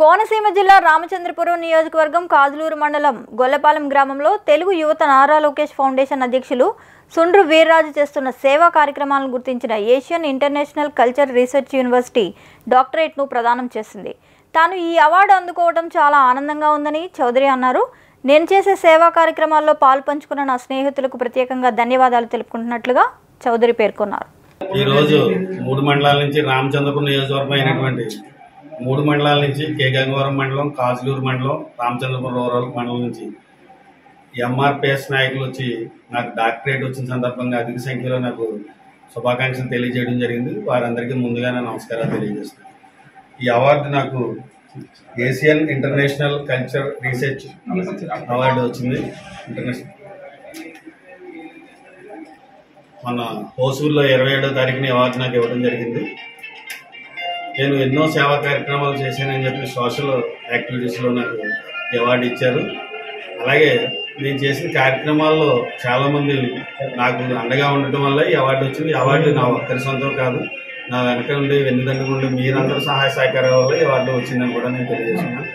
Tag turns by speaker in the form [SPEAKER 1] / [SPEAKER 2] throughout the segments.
[SPEAKER 1] కోనసీమ జిల్లా రామచంద్రపురం నియోజకవర్గం కాజులూరు మండలం గొల్లపాలెం గ్రామంలో తెలుగు యువత నారా లోకేష్ ఫౌండేషన్ అధ్యక్షులు సుండ్రు వీర్రాజు చేస్తున్న సేవా కార్యక్రమాలను గుర్తించిన Asian International Culture Research University డాక్టరేట్ను ప్రదానం చేసింది. తాను ఈ అవార్డు అందుకోవడం చాలా ఆనందంగా ఉందని చౌదరి అన్నారు. నేను చేసే సేవా కార్యక్రమాల్లో పాల్పంచుకున్న నా స్నేహితులకు ప్రత్యేకంగా ధన్యవాదాలు తెలుపుకుంటున్నట్లుగా చౌదరి పేర్కొన్నారు.
[SPEAKER 2] ఈ రోజు 3 మండలాల నుంచి రామచంద్రపురం నియోజకవర్గం అయినటువంటి 3 మండలాల నుంచి కే గంగవరం మండలం, కాజులూరు మండలం, రామచంద్రపురం రూరల్ మండలం నుంచి ఎంఆర్పిఎస్ నాయకులు వచ్చి నాకు డాక్టరేట్ వచ్చిన సందర్భంగా అధిక సంఖ్యలో నాకు శుభాకాంక్షలు తెలియజేయడం జరిగింది. వారందరికీ ముందుగానే నమస్కారాలు తెలియజేస్తున్నాను. ఈ అవార్డు నాకు Asian International Culture research award వచ్చింది. ఇంటర్నేషనల్ మన హోసూరులో 27వ తారీఖున అవార్డు నాకు ఇవ్వడం జరిగింది. నేను ఎన్నో సేవా కార్యక్రమాలు చేశానని చెప్పి సోషల్ యాక్టివిటీస్లో నాకు అవార్డు ఇచ్చారు. అలాగే నేను చేసిన కార్యక్రమాల్లో చాలామంది నాకు అండగా ఉండటం వల్ల ఈ అవార్డు వచ్చింది. ఈ అవార్డు నా ఒక్కరి సొంతం కాదు, నా వెనక నుండి వెన్నుదండ నుండి మీరందరూ సహాయ సహకారాల వల్ల ఈ అవార్డు వచ్చిందని కూడా నేను తెలియజేస్తున్నాను.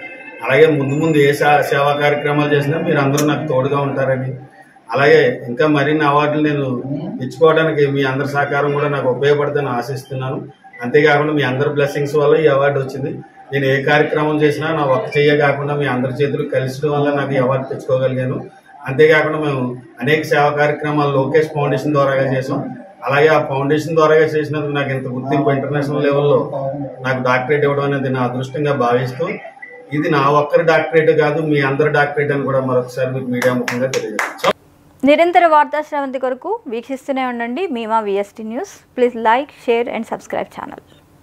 [SPEAKER 2] అలాగే ముందు ఏ సేవా కార్యక్రమాలు చేసినా మీరు అందరూ నాకు తోడుగా ఉంటారని, అలాగే ఇంకా మరిన్ని అవార్డులు నేను ఇచ్చుకోవడానికి మీ అందరి సహకారం కూడా నాకు ఉపయోగపడుతుందని ఆశిస్తున్నాను. అంతేకాకుండా మీ అందరి బ్లెస్సింగ్స్ వల్ల ఈ అవార్డు వచ్చింది. నేను ఏ కార్యక్రమం చేసినా నా ఒక్క చెయ్య కాకుండా మీ అందరి చేతులు కలిసడం వల్ల నాకు ఈ అవార్డు తెచ్చుకోగలిగాను. అంతేకాకుండా మేము అనేక సేవా కార్యక్రమాలు లోకేష్ ఫౌండేషన్ ద్వారాగా చేసాం. అలాగే ఆ ఫౌండేషన్ ద్వారాగా చేసినందుకు నాకు ఇంత గుర్తింపు ఇంటర్నేషనల్ లెవెల్లో నాకు డాక్టరేట్ ఇవ్వడం అనేది నా అదృష్టంగా భావిస్తూ, ఇది నా ఒక్కరి డాక్టరేట్ కాదు, మీ అందరి డాక్టరేట్ అని కూడా మరొకసారి మీకు మీడియా ముఖంగా తెలియజేస్తాను.
[SPEAKER 1] నిరంతర వార్తా శ్రవంతి కొరకు వీక్షిస్తూనే ఉండండి మీమా VST news. Please like, share and subscribe channel.